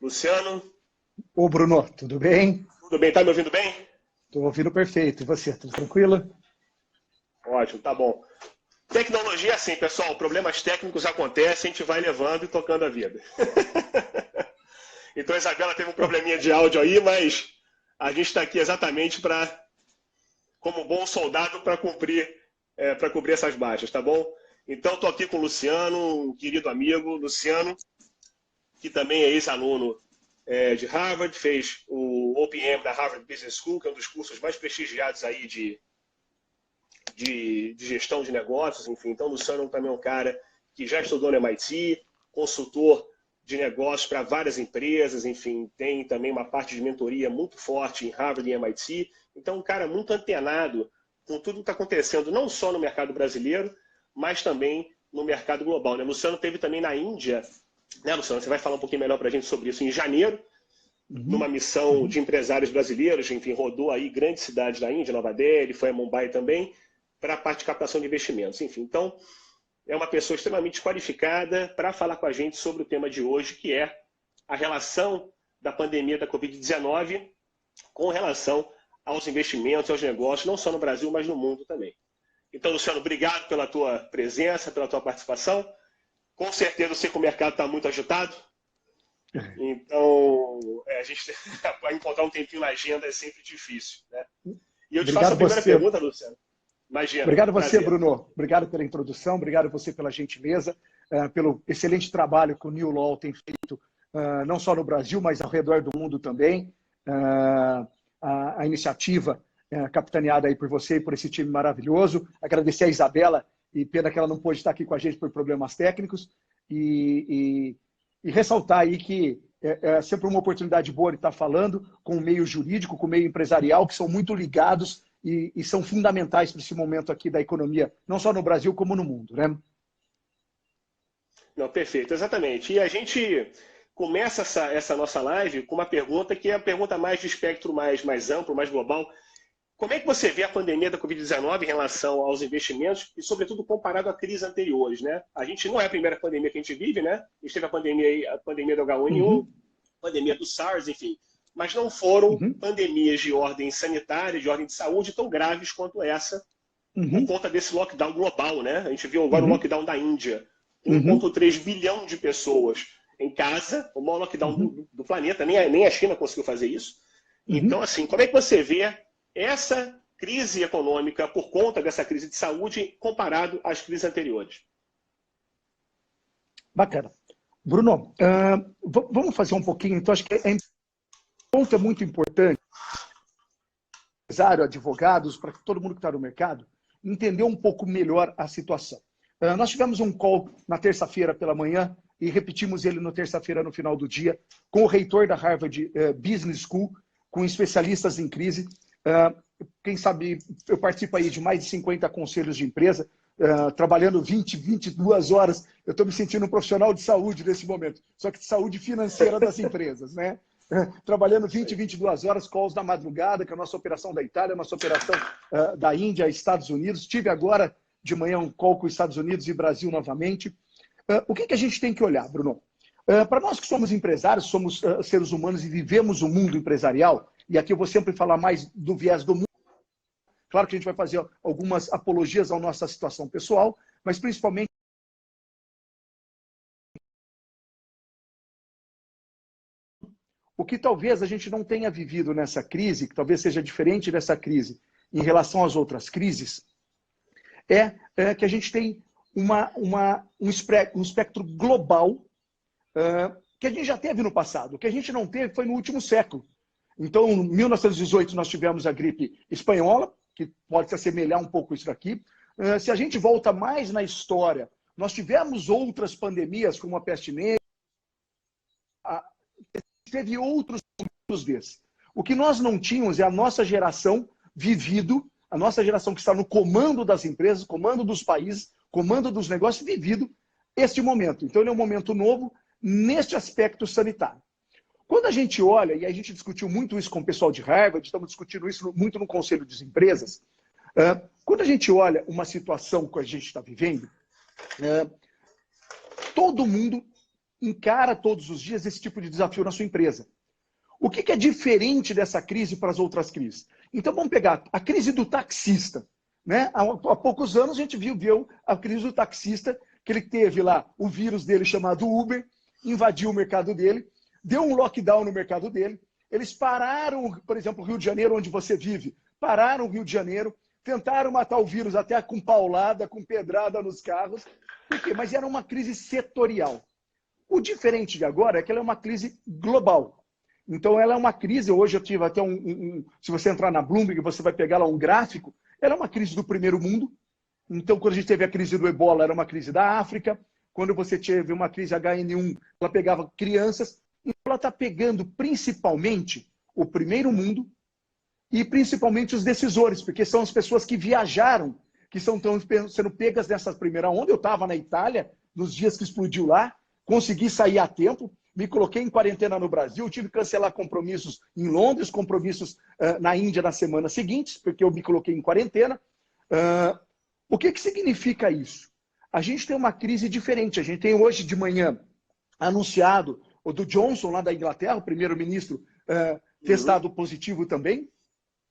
Luciano, Ô, Bruno, tudo bem? tudo bem? Tá me ouvindo bem? Estou ouvindo perfeito. E você, tudo tranquilo? Ótimo, tá bom. Tecnologia é assim, pessoal, problemas técnicos acontecem, a gente vai levando e tocando a vida. Então a Isabela teve um probleminha de áudio aí, mas a gente está aqui exatamente para, como bom soldado, para cobrir essas baixas, tá bom? Então estou aqui com o Luciano, um querido amigo, Luciano, que também é ex-aluno de Harvard, fez o OPM da Harvard Business School, que é um dos cursos mais prestigiados aí de gestão de negócios, enfim. Então, o Luciano também é um cara que já estudou no MIT, consultor de negócios para várias empresas, enfim, tem também uma parte de mentoria muito forte em Harvard e MIT. Então, um cara muito antenado com tudo que está acontecendo, não só no mercado brasileiro, mas também no mercado global, né? O Luciano teve também na Índia, né, Luciano? Você vai falar um pouquinho melhor para a gente sobre isso em janeiro, numa missão de empresários brasileiros, enfim, rodou aí grandes cidades da Índia, Nova Delhi, foi a Mumbai também, para a parte de captação de investimentos. Enfim, então, é uma pessoa extremamente qualificada para falar com a gente sobre o tema de hoje, que é a relação da pandemia da Covid-19 com relação aos investimentos, aos negócios, não só no Brasil, mas no mundo também. Então, Luciano, obrigado pela tua presença, pela tua participação. Com certeza, eu sei que o mercado está muito agitado, então a gente encontrar um tempinho na agenda é sempre difícil, né? E eu te faço Obrigado a primeira você. pergunta, Luciano. Imagina, Obrigado você, prazer. Bruno. Obrigado pela introdução, obrigado você pela gentileza, pelo excelente trabalho que o New Law tem feito, não só no Brasil, mas ao redor do mundo também. A iniciativa capitaneada aí por você e por esse time maravilhoso. Agradecer a Isabela, e pena que ela não pôde estar aqui com a gente por problemas técnicos, e ressaltar aí que é sempre uma oportunidade boa de estar falando com o meio jurídico, com o meio empresarial, que são muito ligados e são fundamentais para esse momento aqui da economia, não só no Brasil, como no mundo, né? Não, perfeito, exatamente. E a gente começa essa nossa live com uma pergunta que é a pergunta mais de espectro mais amplo, mais global. Como é que você vê a pandemia da Covid-19 em relação aos investimentos e, sobretudo, comparado a crises anteriores, né? A gente não é a primeira pandemia que a gente vive, né? A gente teve a pandemia do H1N1, Uhum, pandemia do SARS, enfim. Mas não foram uhum, pandemias de ordem sanitária, de ordem de saúde tão graves quanto essa, por uhum, conta desse lockdown global, né? A gente viu agora o uhum, lockdown da Índia, uhum, 1,3 bilhão de pessoas em casa, o maior lockdown uhum, do planeta, nem a China conseguiu fazer isso. Então, uhum. assim, como é que você vê essa crise econômica por conta dessa crise de saúde comparado às crises anteriores? Bacana. Bruno, vamos fazer um pouquinho, então acho que ponto é muito importante, empresário, advogados, para todo mundo que está no mercado, entender um pouco melhor a situação. Nós tivemos um call na terça-feira pela manhã e repetimos ele na terça-feira no final do dia, com o reitor da Harvard Business School, com especialistas em crise. Quem sabe, eu participo aí de mais de 50 conselhos de empresa, trabalhando 20, 22 horas. Eu estou me sentindo um profissional de saúde nesse momento, só que de saúde financeira das empresas, né? Trabalhando 20, 22 horas, calls da madrugada, que é a nossa operação da Itália, a nossa operação da Índia, Estados Unidos. Tive agora de manhã um call com os Estados Unidos e Brasil novamente. O que a gente tem que olhar, Bruno? Para nós que somos empresários, somos seres humanos e vivemos o mundo empresarial, e aqui eu vou sempre falar mais do viés do mundo. Claro que a gente vai fazer algumas apologias à nossa situação pessoal, mas principalmente o que talvez a gente não tenha vivido nessa crise, que talvez seja diferente dessa crise em relação às outras crises, é que a gente tem um espectro global que a gente já teve no passado. O que a gente não teve foi no último século. Então, em 1918, nós tivemos a gripe espanhola, que pode se assemelhar um pouco isso daqui. Se a gente volta mais na história, nós tivemos outras pandemias, como a peste negra, teve outros desses. O que nós não tínhamos é a nossa geração vivido, a nossa geração que está no comando das empresas, comando dos países, comando dos negócios, vivido este momento. Então, ele é um momento novo neste aspecto sanitário. Quando a gente olha, e a gente discutiu muito isso com o pessoal de Harvard, estamos discutindo isso muito no Conselho de Empresas, quando a gente olha uma situação que a gente está vivendo, todo mundo encara todos os dias esse tipo de desafio na sua empresa. O que é diferente dessa crise para as outras crises? Então vamos pegar a crise do taxista. Né? Há poucos anos a gente viu a crise do taxista, que ele teve lá o vírus dele chamado Uber, invadiu o mercado dele, deu um lockdown no mercado dele. Eles pararam, por exemplo, o Rio de Janeiro, onde você vive, pararam o Rio de Janeiro, tentaram matar o vírus até com paulada, com pedrada nos carros. Por quê? Mas era uma crise setorial. O diferente de agora é que ela é uma crise global. Então, ela é uma crise, hoje eu tive até se você entrar na Bloomberg, você vai pegar lá um gráfico, ela é uma crise do primeiro mundo. Então, quando a gente teve a crise do Ebola, era uma crise da África. Quando você teve uma crise HN1, ela pegava crianças. Então, ela está pegando principalmente o primeiro mundo e principalmente os decisores, porque são as pessoas que viajaram, que estão sendo pegas nessa primeira onda. Eu estava na Itália, nos dias que explodiu lá, consegui sair a tempo, me coloquei em quarentena no Brasil, tive que cancelar compromissos em Londres, compromissos na Índia na semana seguinte, porque eu me coloquei em quarentena. O que significa isso? A gente tem uma crise diferente. A gente tem hoje de manhã anunciado o do Johnson, lá da Inglaterra, o primeiro-ministro testado positivo também.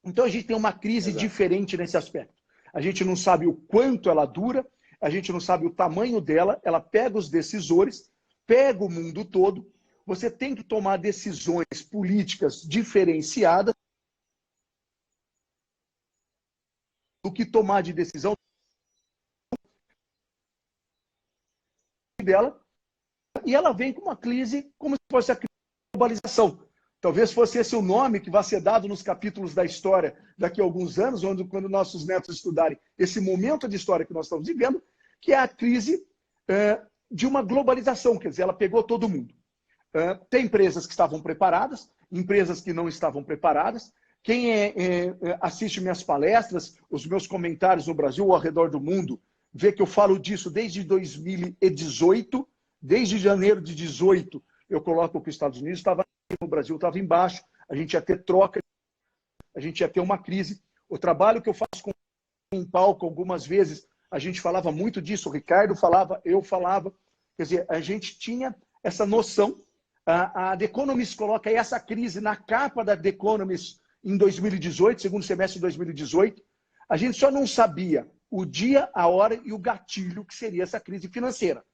Então a gente tem uma crise diferente nesse aspecto. A gente não sabe o quanto ela dura, a gente não sabe o tamanho dela, ela pega os decisores, pega o mundo todo. Você tem que tomar decisões políticas diferenciadas do que tomar de decisão dela. E ela vem com uma crise como se fosse a crise da globalização. Talvez fosse esse o nome que vai ser dado nos capítulos da história daqui a alguns anos, quando nossos netos estudarem esse momento de história que nós estamos vivendo, que é a crise de uma globalização, quer dizer, ela pegou todo mundo. Tem empresas que estavam preparadas, empresas que não estavam preparadas. Quem assiste minhas palestras, os meus comentários no Brasil ou ao redor do mundo, vê que eu falo disso desde 2018, desde janeiro de 2018, eu coloco que os Estados Unidos estava no Brasil estava embaixo, a gente ia ter troca, a gente ia ter uma crise. O trabalho que eu faço com um palco, algumas vezes, a gente falava muito disso, o Ricardo falava, eu falava, quer dizer, a gente tinha essa noção. A The Economist coloca aí essa crise na capa da The Economist em 2018, segundo semestre de 2018. A gente só não sabia o dia, a hora e o gatilho que seria essa crise financeira.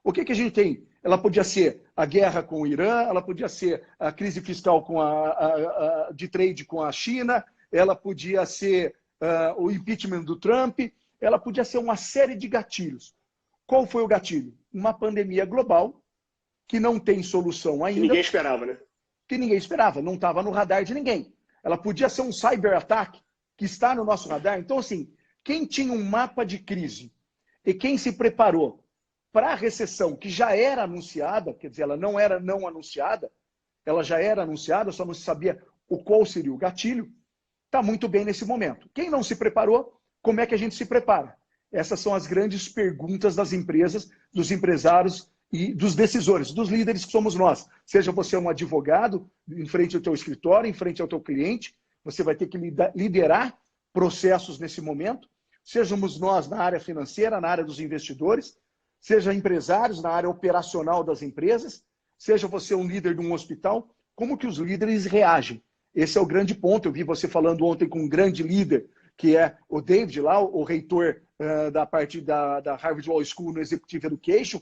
O que a gente tem? Ela podia ser a guerra com o Irã, ela podia ser a crise fiscal de trade com a China, ela podia ser o impeachment do Trump, ela podia ser uma série de gatilhos. Qual foi o gatilho? Uma pandemia global que não tem solução ainda. Que ninguém esperava, né? Que ninguém esperava, não estava no radar de ninguém. Ela podia ser um cyber-ataque que está no nosso radar. Então, assim, quem tinha um mapa de crise e quem se preparou para a recessão que já era anunciada, quer dizer, ela não era não anunciada, ela já era anunciada, só não se sabia qual seria o gatilho, está muito bem nesse momento. Quem não se preparou, como é que a gente se prepara? Essas são as grandes perguntas das empresas, dos empresários e dos decisores, dos líderes que somos nós. Seja você um advogado, em frente ao teu escritório, em frente ao teu cliente, você vai ter que liderar processos nesse momento. Sejamos nós na área financeira, na área dos investidores, seja empresários na área operacional das empresas, seja você um líder de um hospital, como que os líderes reagem? Esse é o grande ponto. Eu vi você falando ontem com um grande líder, que é o David lá, o reitor da parte da Harvard Law School no Executive Education,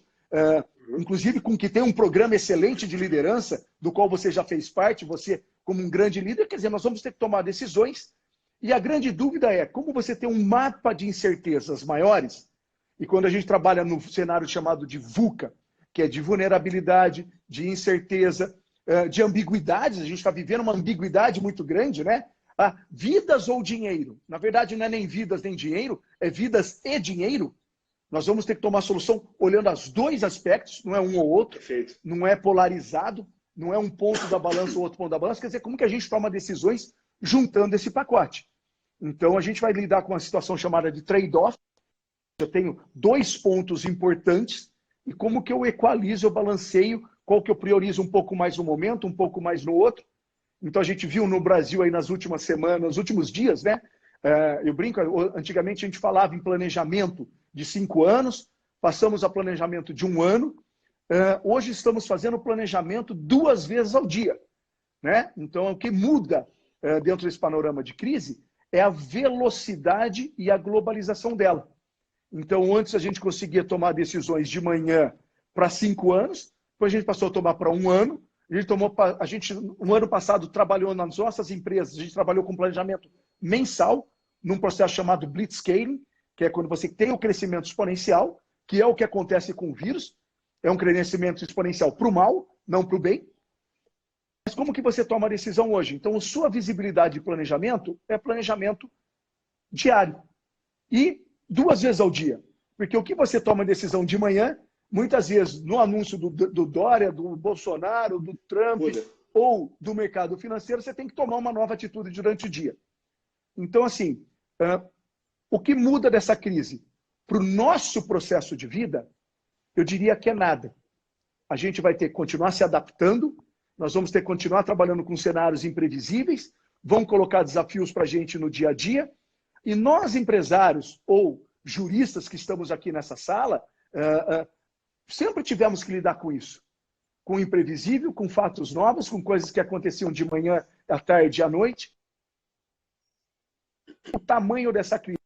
inclusive com que tem um programa excelente de liderança, do qual você já fez parte, você como um grande líder. Quer dizer, nós vamos ter que tomar decisões. E a grande dúvida é como você tem um mapa de incertezas maiores. E quando a gente trabalha no cenário chamado de VUCA, que é de vulnerabilidade, de incerteza, de ambiguidades, a gente está vivendo uma ambiguidade muito grande, né? Vidas ou dinheiro? Na verdade, não é nem vidas nem dinheiro, é vidas e dinheiro. Nós vamos ter que tomar solução olhando os dois aspectos, não é um ou outro, Perfeito. Não é polarizado, não é um ponto da balança ou outro ponto da balança. Quer dizer, como que a gente toma decisões juntando esse pacote? Então, a gente vai lidar com uma situação chamada de trade-off. Eu tenho dois pontos importantes e como que eu equalizo, eu balanceio, qual que eu priorizo um pouco mais no momento, um pouco mais no outro. Então, a gente viu no Brasil aí nas últimas semanas, nos últimos dias, né? Eu brinco, antigamente a gente falava em planejamento de 5 anos, passamos a planejamento de 1 ano, hoje estamos fazendo planejamento 2 vezes ao dia, né? Então, o que muda dentro desse panorama de crise é a velocidade e a globalização dela. Então, antes a gente conseguia tomar decisões de manhã para 5 anos, depois a gente passou a tomar para 1 ano. A gente, no ano passado, trabalhou nas nossas empresas, a gente trabalhou com planejamento mensal, num processo chamado Blitzscaling, que é quando você tem o crescimento exponencial, que é o que acontece com o vírus. É um crescimento exponencial para o mal, não para o bem. Mas como que você toma a decisão hoje? Então, sua visibilidade de planejamento é planejamento diário. E 2 vezes ao dia. Porque o que você toma decisão de manhã, muitas vezes no anúncio do Dória, do Bolsonaro, do Trump ou do mercado financeiro, você tem que tomar uma nova atitude durante o dia. Então, assim, o que muda dessa crise para o nosso processo de vida, eu diria que é nada. A gente vai ter que continuar se adaptando, nós vamos ter que continuar trabalhando com cenários imprevisíveis, vão colocar desafios para a gente no dia a dia, e nós, empresários ou juristas que estamos aqui nessa sala, sempre tivemos que lidar com isso. Com o imprevisível, com fatos novos, com coisas que aconteciam de manhã, à tarde e à noite. O tamanho dessa crise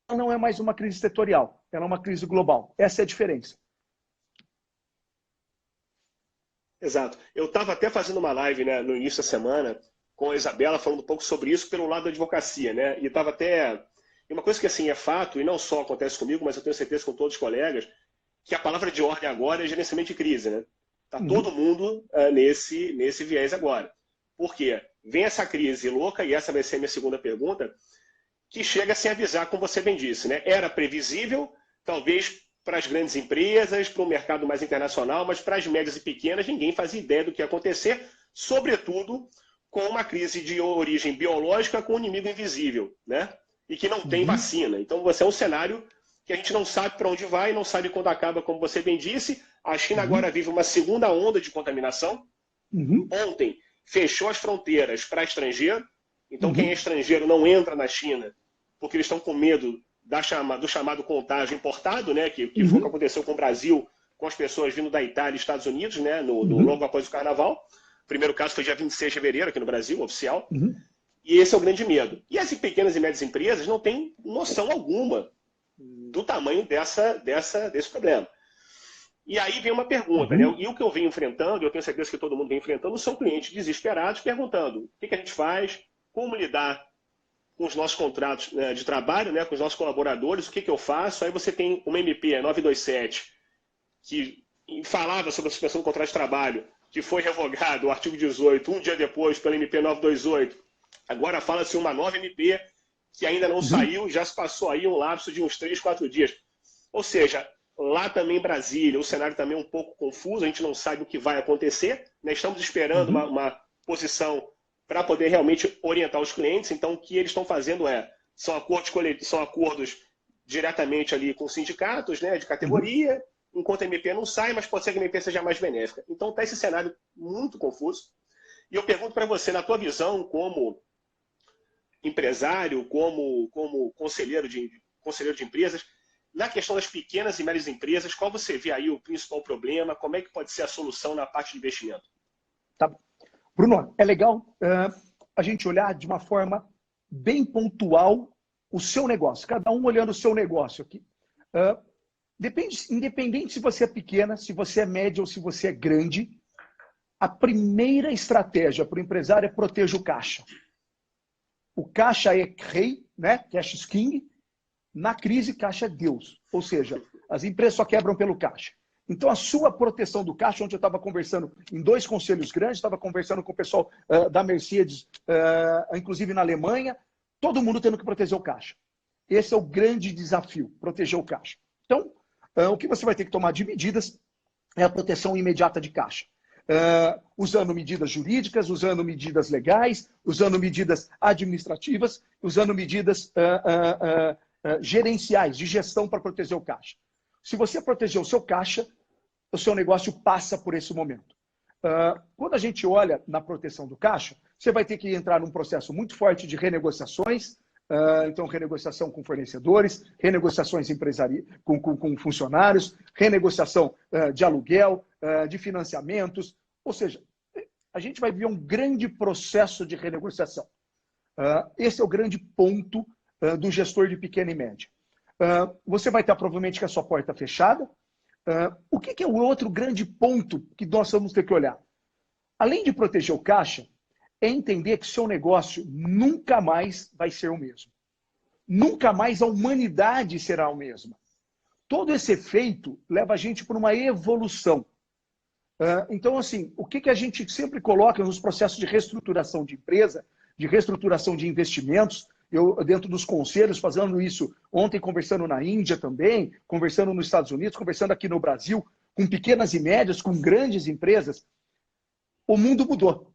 não é mais uma crise setorial, ela é uma crise global. Essa é a diferença. Exato. Eu estava até fazendo uma live, né, no início da semana com a Isabela, falando um pouco sobre isso pelo lado da advocacia, né? E estava até... E uma coisa que assim é fato, e não só acontece comigo, mas eu tenho certeza com todos os colegas, que a palavra de ordem agora é gerenciamento de crise, né? Está todo mundo nesse viés agora. Por quê? Vem essa crise louca, e essa vai ser a minha segunda pergunta, que chega sem avisar, como você bem disse, né? Era previsível, talvez para as grandes empresas, para o mercado mais internacional, mas para as médias e pequenas ninguém fazia ideia do que ia acontecer, sobretudo com uma crise de origem biológica com um inimigo invisível, né? E que não tem vacina. Então, você é um cenário que a gente não sabe para onde vai, não sabe quando acaba, como você bem disse. A China agora vive uma segunda onda de contaminação. Ontem fechou as fronteiras para estrangeiro. Então, quem é estrangeiro não entra na China, porque eles estão com medo do chamado contágio importado, né? Que foi o que aconteceu com o Brasil, com as pessoas vindo da Itália e Estados Unidos, né? Logo após o Carnaval. O primeiro caso foi dia 26 de fevereiro, aqui no Brasil, oficial. E esse é o grande medo. E as pequenas e médias empresas não têm noção alguma do tamanho desse problema. E aí vem uma pergunta, né? E o que eu venho enfrentando, eu tenho certeza que todo mundo vem enfrentando, são clientes desesperados perguntando o que a gente faz, como lidar com os nossos contratos de trabalho, né, com os nossos colaboradores, o que eu faço. Aí você tem uma MP 927 que falava sobre a suspensão do contrato de trabalho, que foi revogado, o artigo 18, um dia depois, pela MP 928. Agora fala-se uma nova MP que ainda não saiu, já se passou aí um lapso de uns 3, 4 dias. Ou seja, lá também em Brasília, o cenário também é um pouco confuso, a gente não sabe o que vai acontecer, né? Estamos esperando uma posição para poder realmente orientar os clientes. Então, o que eles estão fazendo são acordos diretamente ali com sindicatos, né, de categoria, enquanto a MP não sai, mas pode ser que a MP seja mais benéfica. Então, está esse cenário muito confuso. E eu pergunto para você, na tua visão como empresário, como conselheiro de empresas, na questão das pequenas e médias empresas, qual você vê aí o principal problema? Como é que pode ser a solução na parte de investimento? Tá. Bruno, é legal a gente olhar de uma forma bem pontual o seu negócio, cada um olhando o seu negócio aqui. Independente se você é pequena, se você é média ou se você é grande, a primeira estratégia para o empresário é proteger o caixa. O caixa é rei, né? Cash is king. Na crise, caixa é Deus. Ou seja, as empresas só quebram pelo caixa. Então, a sua proteção do caixa, onde eu estava conversando em 2 conselhos grandes, estava conversando com o pessoal da Mercedes, inclusive na Alemanha, todo mundo tendo que proteger o caixa. Esse é o grande desafio, proteger o caixa. Então, o que você vai ter que tomar de medidas é a proteção imediata de caixa. Usando medidas jurídicas, usando medidas legais, usando medidas administrativas, usando medidas gerenciais, de gestão para proteger o caixa. Se você proteger o seu caixa, o seu negócio passa por esse momento. Quando a gente olha na proteção do caixa, você vai ter que entrar num processo muito forte de renegociações, Então, renegociação com fornecedores, renegociações com funcionários, renegociação de aluguel, de financiamentos. Ou seja, a gente vai ver um grande processo de renegociação. Esse é o grande ponto do gestor de pequena e média. Você vai estar provavelmente com a sua porta fechada. O que é o outro grande ponto que nós vamos ter que olhar? Além de proteger o caixa, é entender que o seu negócio nunca mais vai ser o mesmo. Nunca mais a humanidade será a mesma. Todo esse efeito leva a gente para uma evolução. Então, assim, o que a gente sempre coloca nos processos de reestruturação de empresa, de reestruturação de investimentos, eu dentro dos conselhos, fazendo isso ontem, conversando na Índia também, conversando nos Estados Unidos, conversando aqui no Brasil, com pequenas e médias, com grandes empresas, o mundo mudou.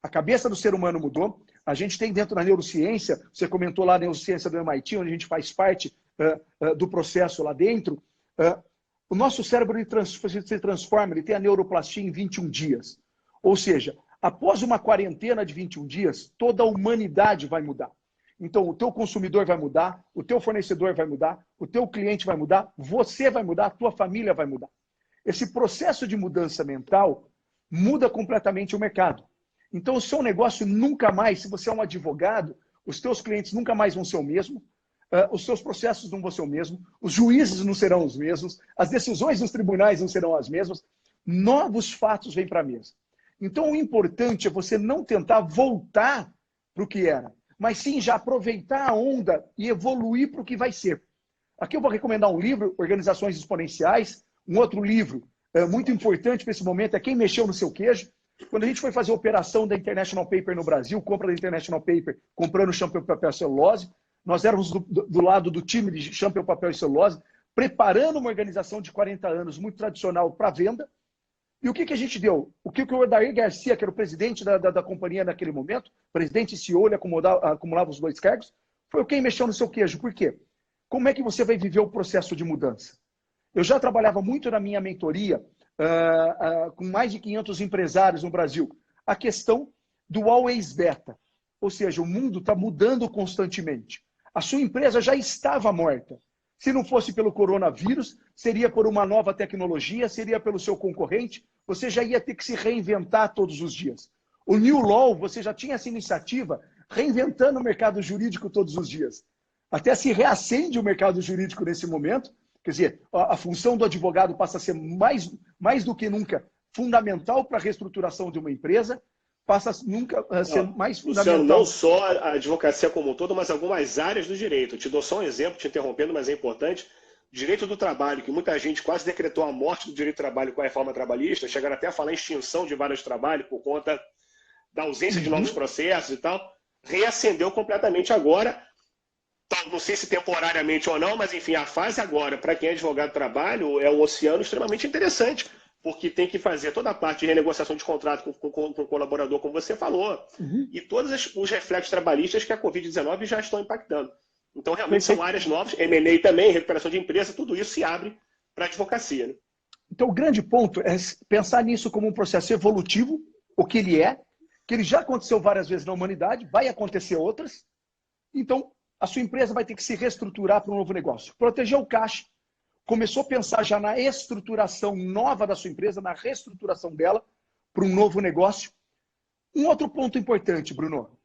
A cabeça do ser humano mudou. A gente tem dentro da neurociência, você comentou lá a neurociência do MIT, onde a gente faz parte do processo lá dentro. O nosso cérebro se transforma, ele tem a neuroplastia em 21 dias. Ou seja, após uma quarentena de 21 dias, toda a humanidade vai mudar. Então, o teu consumidor vai mudar, o teu fornecedor vai mudar, o teu cliente vai mudar, você vai mudar, a tua família vai mudar. Esse processo de mudança mental muda completamente o mercado. Então, o seu negócio nunca mais, se você é um advogado, os teus clientes nunca mais vão ser o mesmo, os seus processos não vão ser o mesmo, os juízes não serão os mesmos, as decisões dos tribunais não serão as mesmas, novos fatos vêm para a mesa. Então, o importante é você não tentar voltar para o que era, mas sim já aproveitar a onda e evoluir para o que vai ser. Aqui eu vou recomendar um livro, Organizações Exponenciais, um outro livro muito importante para esse momento é Quem Mexeu no Seu Queijo. Quando a gente foi fazer a operação da International Paper no Brasil, compra da International Paper, comprando shampoo, papel e celulose, nós éramos do lado do time de shampoo, papel e celulose, preparando uma organização de 40 anos, muito tradicional, para venda. E o que a gente deu? O que o Odair Garcia, que era o presidente da companhia naquele momento, presidente e CEO, ele acumulava os dois cargos, foi quem mexeu no seu queijo. Por quê? Como é que você vai viver o processo de mudança? Eu já trabalhava muito na minha mentoria, com mais de 500 empresários no Brasil, a questão do always beta. Ou seja, o mundo está mudando constantemente. A sua empresa já estava morta. Se não fosse pelo coronavírus, seria por uma nova tecnologia, seria pelo seu concorrente, você já ia ter que se reinventar todos os dias. O New Law, você já tinha essa iniciativa reinventando o mercado jurídico todos os dias. Até se reacende o mercado jurídico nesse momento. Quer dizer, a função do advogado passa a ser mais do que nunca fundamental para a reestruturação de uma empresa, passa a ser mais fundamental. Luciano, não só a advocacia como um todo, mas algumas áreas do direito. Eu te dou só um exemplo, te interrompendo, mas é importante. Direito do trabalho, que muita gente quase decretou a morte do direito do trabalho com a reforma trabalhista, chegaram até a falar em extinção de vários trabalhos por conta da ausência de novos processos e tal, reacendeu completamente agora. Não sei se temporariamente ou não, mas enfim, a fase agora, para quem é advogado de trabalho, é um oceano extremamente interessante, porque tem que fazer toda a parte de renegociação de contrato com o colaborador, como você falou, e todos os reflexos trabalhistas que a Covid-19 já estão impactando. Então, realmente, são áreas novas, M&A também, recuperação de empresa, tudo isso se abre para a advocacia. Né? Então, o grande ponto é pensar nisso como um processo evolutivo, o que ele é, que ele já aconteceu várias vezes na humanidade, vai acontecer outras. Então, a sua empresa vai ter que se reestruturar para um novo negócio. Proteger o caixa. Começou a pensar já na estruturação nova da sua empresa, na reestruturação dela para um novo negócio. Um outro ponto importante, Bruno.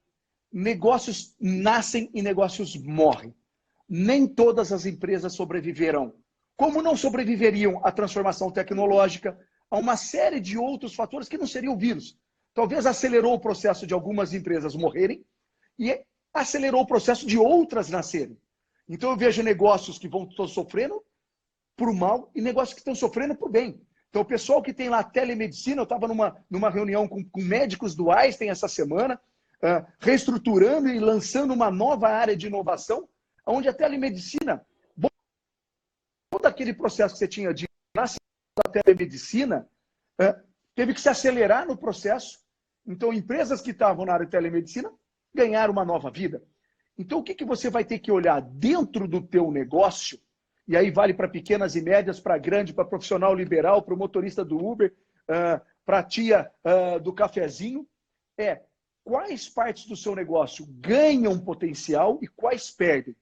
Negócios nascem e negócios morrem. Nem todas as empresas sobreviverão. Como não sobreviveriam à transformação tecnológica, a uma série de outros fatores que não seriam o vírus. Talvez acelerou o processo de algumas empresas morrerem e acelerou o processo de outras nascerem. Então eu vejo negócios que estão sofrendo por mal e negócios que estão sofrendo por bem. Então o pessoal que tem lá telemedicina, eu estava numa reunião com médicos do Einstein essa semana, reestruturando e lançando uma nova área de inovação, onde a telemedicina, todo aquele processo que você tinha de nascimento da telemedicina, teve que se acelerar no processo. Então empresas que estavam na área de telemedicina ganhar uma nova vida. Então, o que você vai ter que olhar dentro do teu negócio, e aí vale para pequenas e médias, para grande, para profissional liberal, para o motorista do Uber, para a tia do cafezinho, quais partes do seu negócio ganham potencial e quais perdem.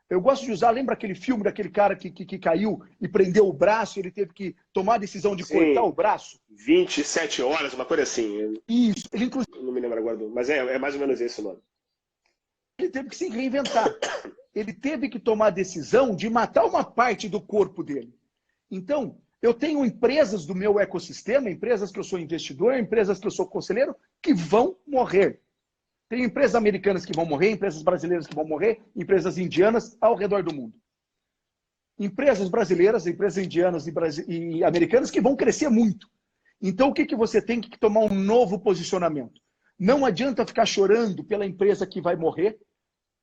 Eu gosto de usar, lembra aquele filme daquele cara que caiu e prendeu o braço, ele teve que tomar a decisão de cortar o braço? 27 horas, uma coisa assim. Isso. Ele, inclusive, não me lembro agora, mas é mais ou menos esse o nome. Ele teve que se reinventar. Ele teve que tomar a decisão de matar uma parte do corpo dele. Então, eu tenho empresas do meu ecossistema, empresas que eu sou investidor, empresas que eu sou conselheiro, que vão morrer. Tem empresas americanas que vão morrer, empresas brasileiras que vão morrer, empresas indianas ao redor do mundo. Empresas brasileiras, empresas indianas e americanas que vão crescer muito. Então, o que você tem que tomar um novo posicionamento? Não adianta ficar chorando pela empresa que vai morrer.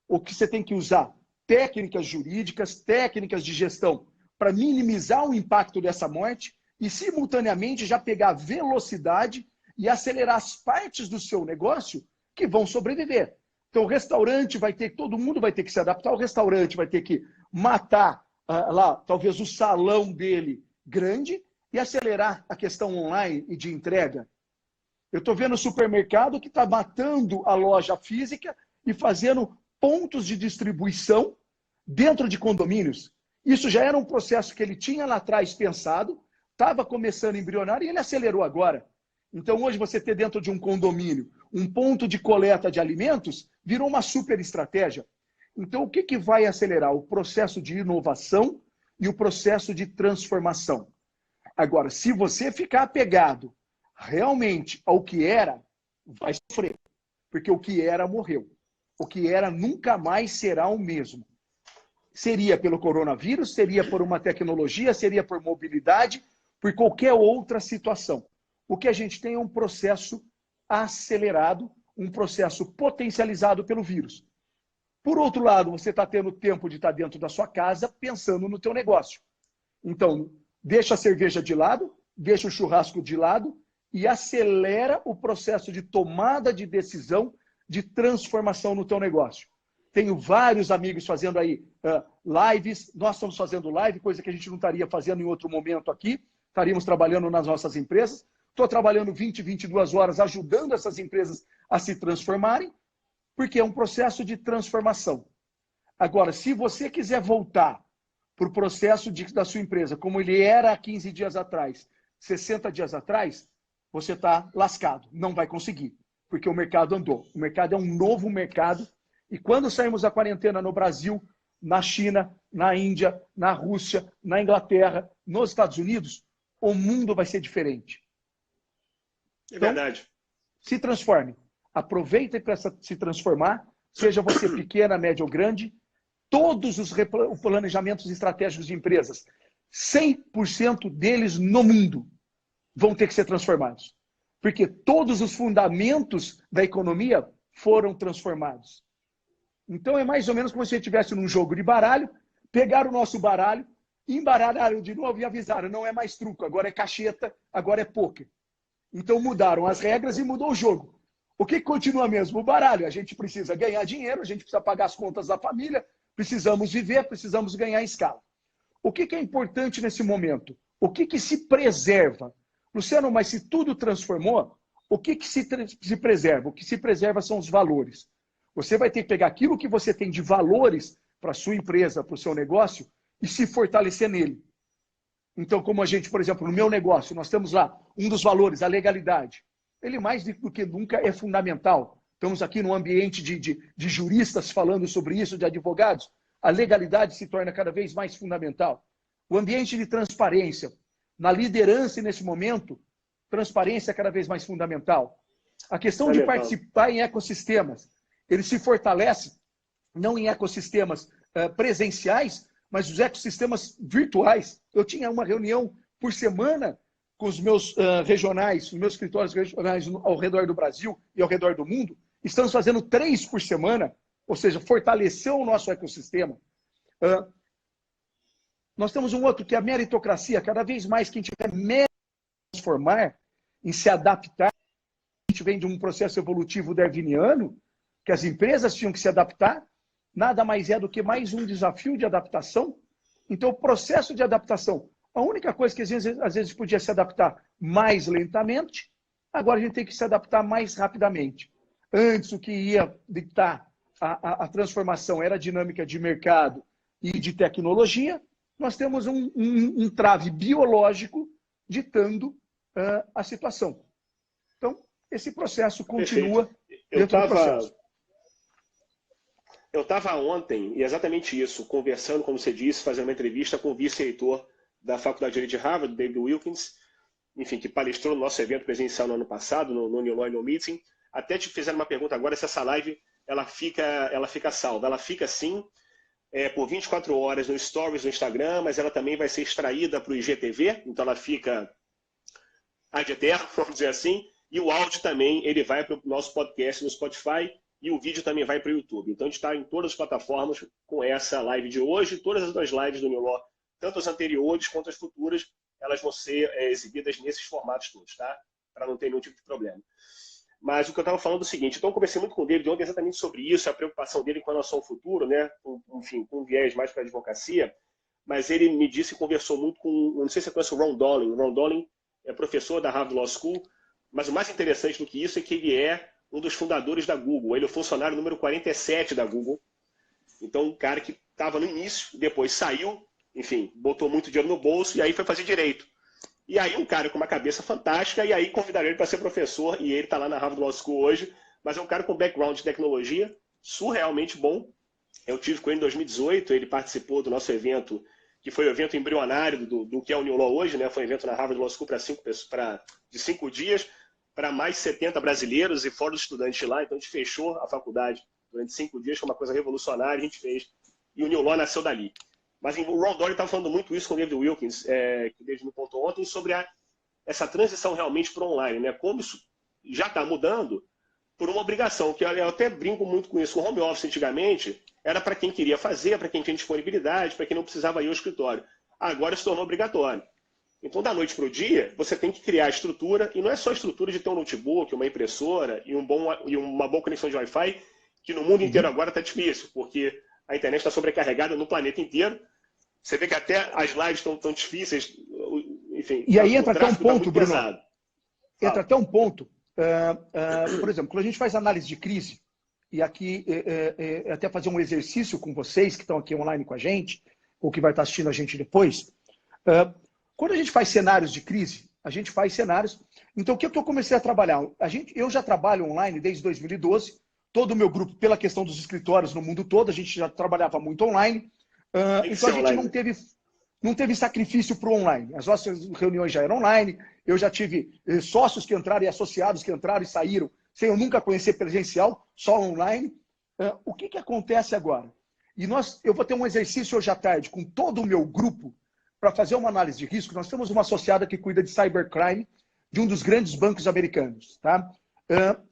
O que você tem que usar? Técnicas jurídicas, técnicas de gestão para minimizar o impacto dessa morte e, simultaneamente, já pegar velocidade e acelerar as partes do seu negócio que vão sobreviver. Então, o restaurante vai ter, todo mundo vai ter que se adaptar, o restaurante vai ter que matar lá, talvez, o salão dele grande e acelerar a questão online e de entrega. Eu estou vendo o supermercado que está matando a loja física e fazendo pontos de distribuição dentro de condomínios. Isso já era um processo que ele tinha lá atrás pensado, estava começando a embrionar e ele acelerou agora. Então, hoje, você ter dentro de um condomínio um ponto de coleta de alimentos virou uma super estratégia. Então, o que vai acelerar? O processo de inovação e o processo de transformação. Agora, se você ficar apegado realmente ao que era, vai sofrer. Porque o que era morreu. O que era nunca mais será o mesmo. Seria pelo coronavírus, seria por uma tecnologia, seria por mobilidade, por qualquer outra situação. O que a gente tem é um processo acelerado, um processo potencializado pelo vírus. Por outro lado, você está tendo tempo de estar dentro da sua casa pensando no teu negócio. Então, deixa a cerveja de lado, deixa o churrasco de lado e acelera o processo de tomada de decisão de transformação no teu negócio. Tenho vários amigos fazendo aí lives, nós estamos fazendo live, coisa que a gente não estaria fazendo em outro momento aqui, estaríamos trabalhando nas nossas empresas. Estou trabalhando 20, 22 horas ajudando essas empresas a se transformarem, porque é um processo de transformação. Agora, se você quiser voltar para o processo da sua empresa, como ele era há 15 dias atrás, 60 dias atrás, você está lascado, não vai conseguir, porque o mercado andou. O mercado é um novo mercado, e quando saímos da quarentena no Brasil, na China, na Índia, na Rússia, na Inglaterra, nos Estados Unidos, o mundo vai ser diferente. É verdade. Então, se transforme. Aproveite para se transformar, seja você pequena, média ou grande, todos os planejamentos estratégicos de empresas, 100% deles no mundo vão ter que ser transformados. Porque todos os fundamentos da economia foram transformados. Então é mais ou menos como se você estivesse num jogo de baralho, pegaram o nosso baralho, embaralharam de novo e avisaram, não é mais truco, agora é cacheta, agora é pôquer. Então mudaram as regras e mudou o jogo. O que continua mesmo? O baralho. A gente precisa ganhar dinheiro, a gente precisa pagar as contas da família, precisamos viver, precisamos ganhar escala. O que é importante nesse momento? O que se preserva? Luciano, mas se tudo transformou, o que se preserva? O que se preserva são os valores. Você vai ter que pegar aquilo que você tem de valores para a sua empresa, para o seu negócio, e se fortalecer nele. Então, como a gente, por exemplo, no meu negócio, nós temos lá um dos valores, a legalidade. Ele mais do que nunca é fundamental. Estamos aqui num ambiente de juristas falando sobre isso, de advogados. A legalidade se torna cada vez mais fundamental. O ambiente de transparência. Na liderança, nesse momento, transparência é cada vez mais fundamental. A questão de participar em ecossistemas. Ele se fortalece, não em ecossistemas presenciais, mas os ecossistemas virtuais. Eu tinha uma reunião por semana com os meus regionais, os meus escritórios regionais ao redor do Brasil e ao redor do mundo. Estamos fazendo 3 por semana, ou seja, fortaleceu o nosso ecossistema. Nós temos um outro que é a meritocracia. Cada vez mais quem tiver mérito em transformar, em se adaptar, a gente vem de um processo evolutivo darwiniano, que as empresas tinham que se adaptar, nada mais é do que mais um desafio de adaptação. Então, o processo de adaptação, a única coisa que às vezes podia se adaptar mais lentamente, agora a gente tem que se adaptar mais rapidamente. Antes, o que ia ditar a transformação era a dinâmica de mercado e de tecnologia. Nós temos um trave biológico ditando a situação. Então, esse processo continua dentro do processo. Eu estava ontem, e exatamente isso, conversando, como você disse, fazendo uma entrevista com o vice-reitor da Faculdade de Direito de Harvard, David Wilkins, enfim, que palestrou no nosso evento presencial no ano passado, no New Law Annual Meeting. Até te fizeram uma pergunta agora se essa live ela fica salva. Ela fica, sim, por 24 horas no Stories do Instagram, mas ela também vai ser extraída para o IGTV, então ela fica ad eterno, vamos dizer assim, e o áudio também ele vai para o nosso podcast no Spotify, e o vídeo também vai para o YouTube. Então a gente está em todas as plataformas com essa live de hoje, todas as outras lives do New Law, tanto as anteriores quanto as futuras, elas vão ser exibidas nesses formatos todos, tá? Para não ter nenhum tipo de problema. Mas o que eu estava falando é o seguinte, então eu conversei muito com o David ontem exatamente sobre isso, a preocupação dele com relação ao futuro, né? Enfim, com um viés mais para a advocacia, mas ele me disse e conversou muito com, não sei se você conhece o Ron Dolin. O Ron Dolin é professor da Harvard Law School, mas o mais interessante do que isso é que ele é um dos fundadores da Google. Ele é o funcionário número 47 da Google. Então, um cara que estava no início, depois saiu, enfim, botou muito dinheiro no bolso e aí foi fazer direito. E aí um cara com uma cabeça fantástica, e aí convidaram ele para ser professor, e ele está lá na Harvard Law School hoje, mas é um cara com background de tecnologia, surrealmente bom. Eu tive com ele em 2018, ele participou do nosso evento, que foi o evento embrionário do que é o New Law hoje, né? Foi um evento na Harvard Law School de 5 dias, para mais de 70 brasileiros e fora os estudantes lá. Então a gente fechou a faculdade durante 5 dias, foi uma coisa revolucionária, a gente fez. E o New Law nasceu dali. Mas o Ron Dolin estava falando muito isso com o David Wilkins, que o David me contou ontem, sobre essa transição realmente para o online, né? Como isso já está mudando por uma obrigação, que eu até brinco muito com isso. O home office antigamente era para quem queria fazer, para quem tinha disponibilidade, para quem não precisava ir ao escritório. Agora se tornou obrigatório. Então, da noite para o dia, você tem que criar a estrutura, e não é só a estrutura de ter um notebook, uma impressora e uma boa conexão de Wi-Fi, que no mundo inteiro agora está difícil, porque a internet está sobrecarregada no planeta inteiro. Você vê que até as lives estão difíceis, enfim. E aí entra até um ponto, Bruno. Pesado. Entra até um ponto. Por exemplo, quando a gente faz análise de crise, e aqui até fazer um exercício com vocês que estão aqui online com a gente, ou que vai estar assistindo a gente depois, quando a gente faz cenários de crise, a gente faz cenários. Então, o que eu comecei a trabalhar? Eu já trabalho online desde 2012, todo o meu grupo, pela questão dos escritórios no mundo todo, a gente já trabalhava muito online. Então, a gente não teve sacrifício para o online. As nossas reuniões já eram online, eu já tive sócios que entraram e associados que entraram e saíram, sem eu nunca conhecer presencial, só online. O que acontece agora? Eu vou ter um exercício hoje à tarde com todo o meu grupo para fazer uma análise de risco. Nós temos uma associada que cuida de cybercrime de um dos grandes bancos americanos. Tá?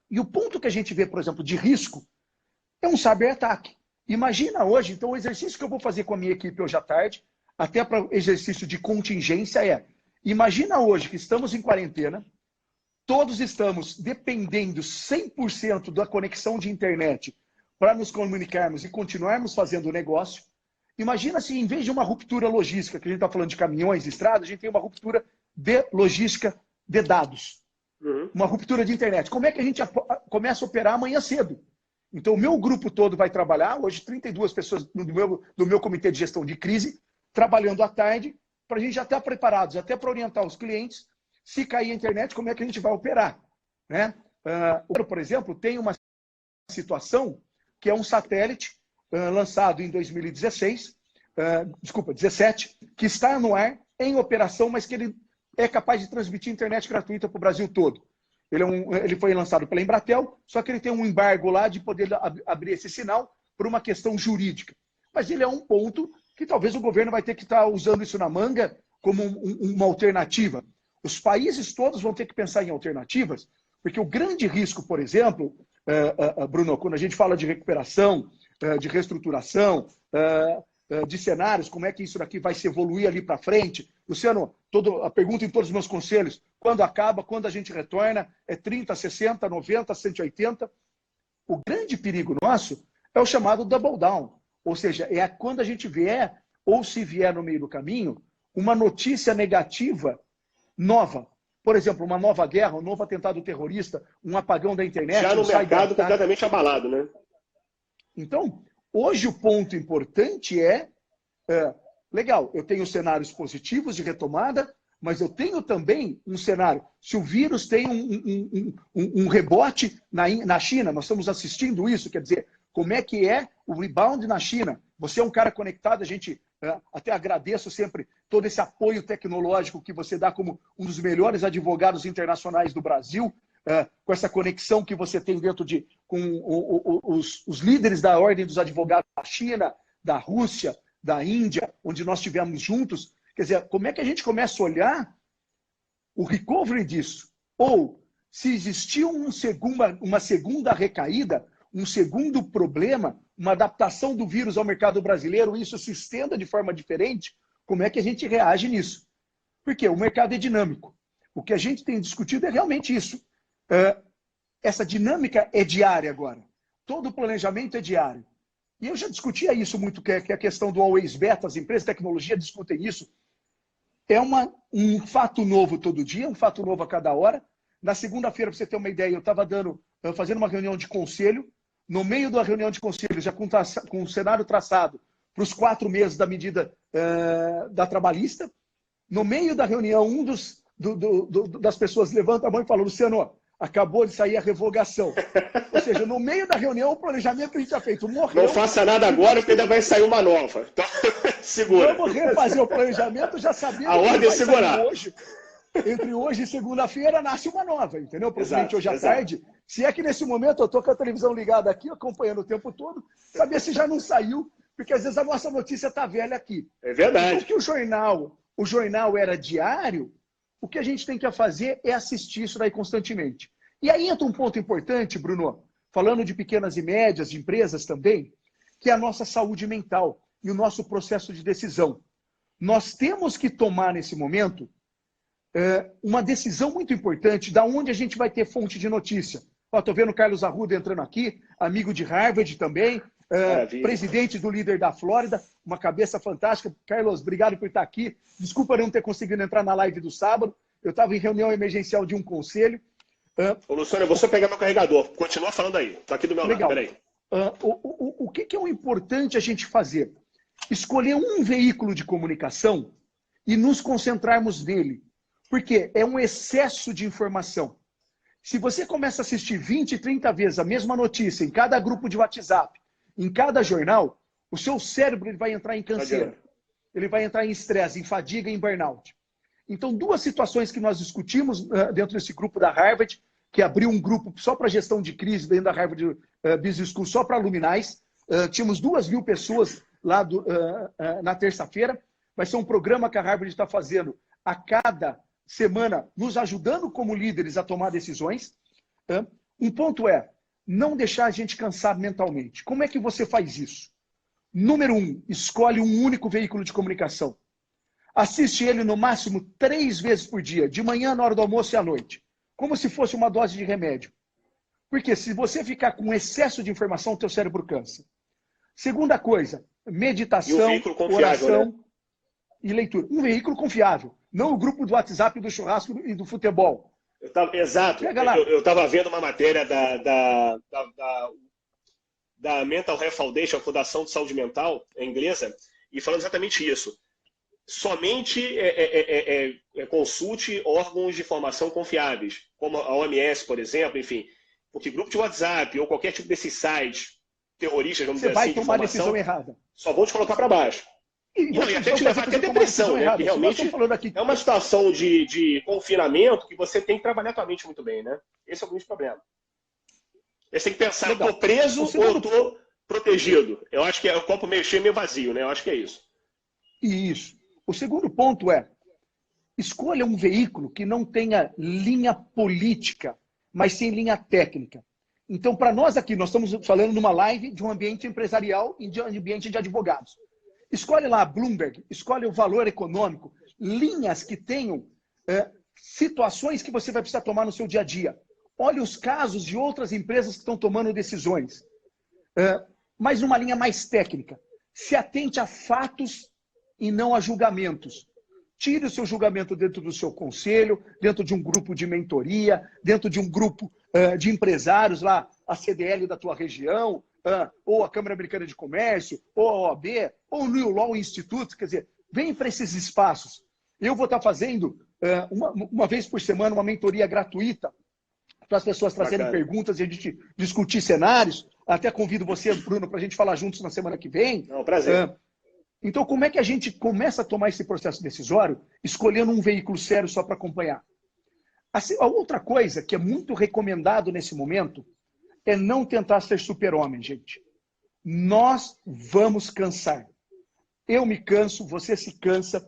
E o ponto que a gente vê, por exemplo, de risco é um cyberataque. Imagina hoje, então o exercício que eu vou fazer com a minha equipe hoje à tarde, até para exercício de contingência imagina hoje que estamos em quarentena, todos estamos dependendo 100% da conexão de internet para nos comunicarmos e continuarmos fazendo o negócio. Imagina se, em vez de uma ruptura logística, que a gente está falando de caminhões, estradas, a gente tem uma ruptura de logística de dados. Uma ruptura de internet. Como é que a gente começa a operar amanhã cedo? Então, o meu grupo todo vai trabalhar, hoje 32 pessoas do meu comitê de gestão de crise, trabalhando à tarde, para a gente já estar preparados, até para orientar os clientes, se cair a internet, como é que a gente vai operar. Né? Por exemplo, tem uma situação que é um satélite lançado em 2017, que está no ar, em operação, mas que ele é capaz de transmitir internet gratuita para o Brasil todo. Ele foi lançado pela Embratel, só que ele tem um embargo lá de poder abrir esse sinal por uma questão jurídica. Mas ele é um ponto que talvez o governo vai ter que estar usando isso na manga como uma alternativa. Os países todos vão ter que pensar em alternativas, porque o grande risco, por exemplo, Bruno, quando a gente fala de recuperação, de reestruturação, de cenários, como é que isso daqui vai se evoluir ali para frente. Luciano, a pergunta em todos os meus conselhos, quando acaba, quando a gente retorna, é 30, 60, 90, 180. O grande perigo nosso é o chamado double down, ou seja, é quando a gente vier, ou se vier no meio do caminho, uma notícia negativa nova. por exemplo, uma nova guerra, um novo atentado terrorista, um apagão da internet. Já no mercado completamente abalado, né? Então, hoje o ponto importante legal, eu tenho cenários positivos de retomada, mas eu tenho também um cenário. Se o vírus tem um rebote na China, nós estamos assistindo isso, quer dizer, como é que é o rebound na China? Você é um cara conectado, a gente até agradeço sempre todo esse apoio tecnológico que você dá como um dos melhores advogados internacionais do Brasil, com essa conexão que você tem com os líderes da ordem dos advogados da China, da Rússia, da Índia, onde nós estivemos juntos. Quer dizer, como é que a gente começa a olhar o recovery disso? Ou se existiu uma segunda recaída, um segundo problema, uma adaptação do vírus ao mercado brasileiro, isso se estenda de forma diferente, como é que a gente reage nisso? Porque o mercado é dinâmico. O que a gente tem discutido é realmente isso. Essa dinâmica é diária agora. Todo o planejamento é diário. E eu já discutia isso muito, que é a questão do always beta, as empresas de tecnologia discutem isso. É um fato novo todo dia, um fato novo a cada hora. Na segunda-feira, para você ter uma ideia, eu estava fazendo uma reunião de conselho. No meio da reunião de conselho, já com o cenário traçado para os 4 meses da medida da trabalhista. No meio da reunião, das pessoas levanta a mão e fala: Luciano, acabou de sair a revogação. Ou seja, no meio da reunião, o planejamento que a gente tinha feito morreu. Não faça nada agora, porque ainda vai sair uma nova. Então, segura. Vamos refazer o planejamento, já sabendo a ordem é segurar. Hoje. Entre hoje e segunda-feira nasce uma nova, entendeu? Provavelmente hoje à tarde. Se é que nesse momento eu estou com a televisão ligada aqui, acompanhando o tempo todo, saber se já não saiu, porque às vezes a nossa notícia está velha aqui. É verdade. Porque o jornal era diário, o que a gente tem que fazer é assistir isso daí constantemente. E aí entra um ponto importante, Bruno, falando de pequenas e médias, de empresas também, que é a nossa saúde mental e o nosso processo de decisão. Nós temos que tomar nesse momento uma decisão muito importante da onde a gente vai ter fonte de notícia. Estou vendo o Carlos Arruda entrando aqui, amigo de Harvard também, presidente do líder da Flórida, uma cabeça fantástica. Carlos, obrigado por estar aqui. Desculpa não ter conseguido entrar na live do sábado. Eu estava em reunião emergencial de um conselho. Ô, Luciano, eu vou só pegar meu carregador. Continua falando aí. Está aqui do meu lado, peraí. O que é o importante a gente fazer? Escolher um veículo de comunicação e nos concentrarmos nele. Porque é um excesso de informação. Se você começa a assistir 20, 30 vezes a mesma notícia em cada grupo de WhatsApp, em cada jornal, o seu cérebro ele vai entrar em canseira. Ele vai entrar em estresse, em fadiga, em burnout. Então, 2 situações que nós discutimos dentro desse grupo da Harvard, que abriu um grupo só para gestão de crise dentro da Harvard Business School, só para luminais. Tínhamos 2.000 pessoas lá na terça-feira. Vai ser um programa que a Harvard está fazendo a cada semana, nos ajudando como líderes a tomar decisões. Um ponto é não deixar a gente cansar mentalmente. Como é que você faz isso? Número 1, escolhe um único veículo de comunicação. Assiste ele no máximo 3 vezes por dia, de manhã, na hora do almoço e à noite. Como se fosse uma dose de remédio. Porque se você ficar com excesso de informação, o teu cérebro cansa. Segunda coisa, meditação, oração, né? E leitura. Um veículo confiável. Não o grupo do WhatsApp, do churrasco e do futebol. Exato. Eu estava vendo uma matéria da Mental Health Foundation, a Fundação de Saúde Mental, inglesa, e falando exatamente isso. Somente consulte órgãos de informação confiáveis, como a OMS, por exemplo, enfim. Porque grupo de WhatsApp ou qualquer tipo desses sites terroristas, vamos dizer assim, de informação, vai tomar decisão errada. Só vão te colocar para baixo. E até te levar até depressão, né? Que realmente é uma situação de confinamento que você tem que trabalhar tua mente muito bem, né? Esse é o grande problema. Você tem que pensar, eu estou preso ou eu estou protegido? Eu acho que é o copo meio cheio, meio vazio, né? Eu acho que é isso. Isso. O segundo ponto é, escolha um veículo que não tenha linha política, mas sim linha técnica. Então, para nós aqui, nós estamos falando numa live de um ambiente empresarial e de um ambiente de advogados. Escolhe lá a Bloomberg, escolhe o Valor Econômico, linhas que tenham situações que você vai precisar tomar no seu dia a dia. Olhe os casos de outras empresas que estão tomando decisões. Mas numa linha mais técnica. Se atente a fatos e não a julgamentos. tire o seu julgamento dentro do seu conselho, dentro de um grupo de mentoria, dentro de um grupo de empresários lá, a CDL da tua região, ou a Câmara Americana de Comércio, ou a OAB, ou o New Law Institute, quer dizer, vem para esses espaços. Eu vou estar fazendo uma vez por semana uma mentoria gratuita para as pessoas trazerem perguntas e a gente discutir cenários. Até convido você, Bruno, para a gente falar juntos na semana que vem. É um prazer. Então, como é que a gente começa a tomar esse processo decisório escolhendo um veículo sério só para acompanhar? A outra coisa que é muito recomendado nesse momento é não tentar ser super-homem, gente. Nós vamos cansar. Eu me canso, você se cansa.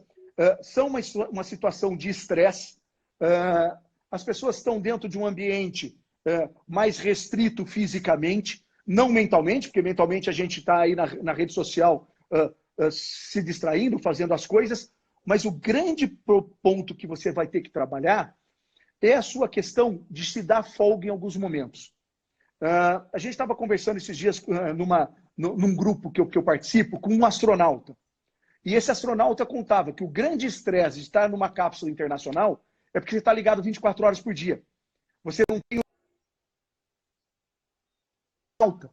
São uma situação de estresse. As pessoas estão dentro de um ambiente mais restrito fisicamente, não mentalmente, porque mentalmente a gente está aí na rede social se distraindo, fazendo as coisas, mas o grande ponto que você vai ter que trabalhar é a sua questão de se dar folga em alguns momentos. A gente estava conversando esses dias num grupo que eu participo com um astronauta. E esse astronauta contava que o grande estresse de estar numa cápsula internacional é porque você está ligado 24 horas por dia. Você não tem alta.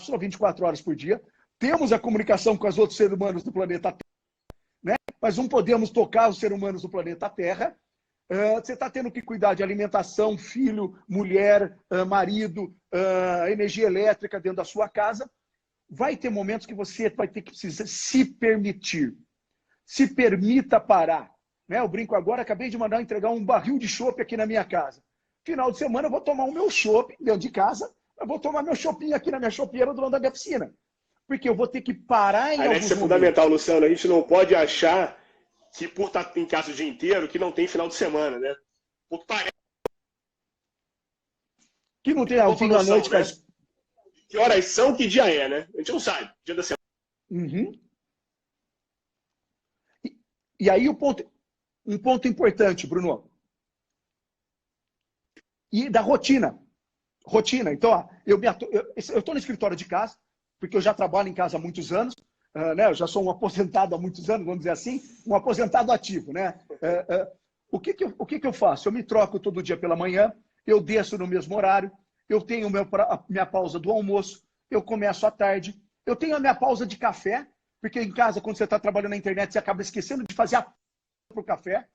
Só 24 horas por dia. Temos a comunicação com os outros seres humanos do planeta Terra, né? Mas não podemos tocar os seres humanos do planeta Terra. Você está tendo que cuidar de alimentação, filho, mulher, marido, energia elétrica dentro da sua casa. Vai ter momentos que você vai ter que precisar se permitir. Se permita parar. Né? Eu brinco agora, acabei de mandar entregar um barril de chopp aqui na minha casa. Final de semana eu vou tomar o meu chopp dentro de casa, eu vou tomar meu choppinho aqui na minha chopeira do lado da minha piscina. Porque eu vou ter que parar em alguns momentos. Isso é fundamental, Luciano. A gente não pode achar que por estar em casa o dia inteiro, que não tem final de semana, né? Porque parece que não tem ao fim da noite, né? Que horas são, que dia é, né? A gente não sabe, dia da semana. Uhum. E aí um ponto importante, Bruno. E da rotina. Rotina. Então, ó, eu estou no escritório de casa, porque eu já trabalho em casa há muitos anos, né? Eu já sou um aposentado há muitos anos, vamos dizer assim, um aposentado ativo, né? O que que eu faço? Eu me troco todo dia pela manhã, eu desço no mesmo horário, eu tenho a minha pausa do almoço, eu começo à tarde, eu tenho a minha pausa de café, porque em casa, quando você está trabalhando na internet, você acaba esquecendo de fazer a pausa para o café.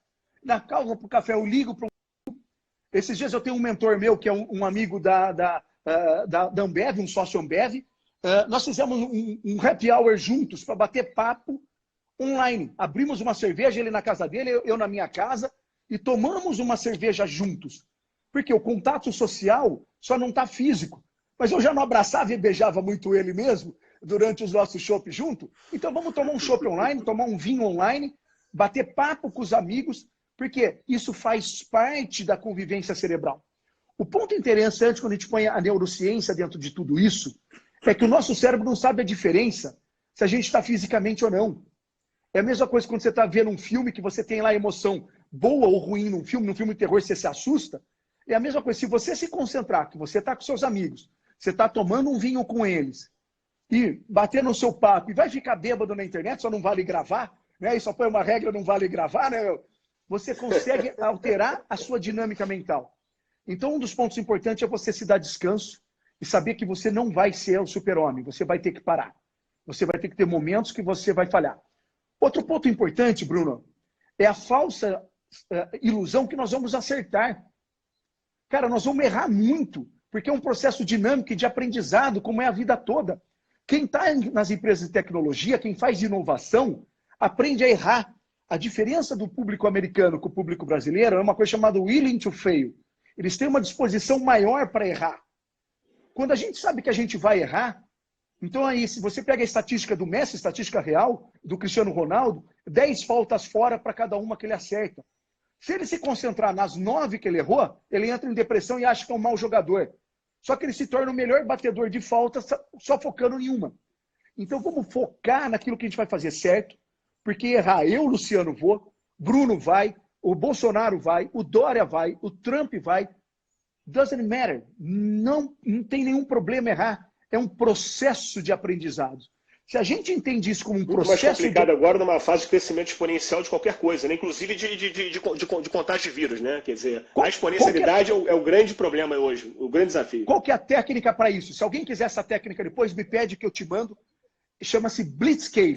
Na pausa para o café, eu ligo para Esses dias eu tenho um mentor meu, que é um amigo da Ambev, um sócio Ambev. Nós fizemos um happy hour juntos para bater papo online. Abrimos uma cerveja, ele na casa dele, eu na minha casa, e tomamos uma cerveja juntos. Porque o contato social só não está físico. Mas eu já não abraçava e beijava muito ele mesmo durante os nossos chopp juntos. Então vamos tomar um chopp online, tomar um vinho online, bater papo com os amigos, porque isso faz parte da convivência cerebral. O ponto interessante quando a gente põe a neurociência dentro de tudo isso é que o nosso cérebro não sabe a diferença se a gente está fisicamente ou não. É a mesma coisa quando você está vendo um filme que você tem lá emoção boa ou ruim num filme de terror você se assusta. É a mesma coisa, se você se concentrar, que você está com seus amigos, você está tomando um vinho com eles, e bater no seu papo, e vai ficar bêbado na internet, só não vale gravar, né? E só põe uma regra, não vale gravar, né? Você consegue alterar a sua dinâmica mental. Então, um dos pontos importantes é você se dar descanso e saber que você não vai ser o super-homem, você vai ter que parar. Você vai ter que ter momentos que você vai falhar. Outro ponto importante, Bruno, é a falsa ilusão que nós vamos acertar. Cara, nós vamos errar muito, porque é um processo dinâmico e de aprendizado, como é a vida toda. Quem está nas empresas de tecnologia, quem faz inovação, aprende a errar. A diferença do público americano com o público brasileiro é uma coisa chamada willing to fail. Eles têm uma disposição maior para errar. Quando a gente sabe que a gente vai errar, então aí, se você pega a estatística do Messi, estatística real, do Cristiano Ronaldo, 10 faltas fora para cada uma que ele acerta. Se ele se concentrar nas 9 que ele errou, ele entra em depressão e acha que é um mau jogador. Só que ele se torna o melhor batedor de faltas só focando em uma. Então vamos focar naquilo que a gente vai fazer certo, porque errar eu, Luciano, vou, Bruno vai, o Bolsonaro vai, o Dória vai, o Trump vai. Doesn't matter. Não tem nenhum problema errar. É um processo de aprendizado. Se a gente entende isso como um muito mais processo... complicado agora numa fase de crescimento exponencial de qualquer coisa, né? Inclusive de contágio de vírus, né? Quer dizer, a exponencialidade é o grande problema hoje, o grande desafio. Qual que é a técnica para isso? Se alguém quiser essa técnica depois, me pede que eu te mando. Chama-se Blitzscaling.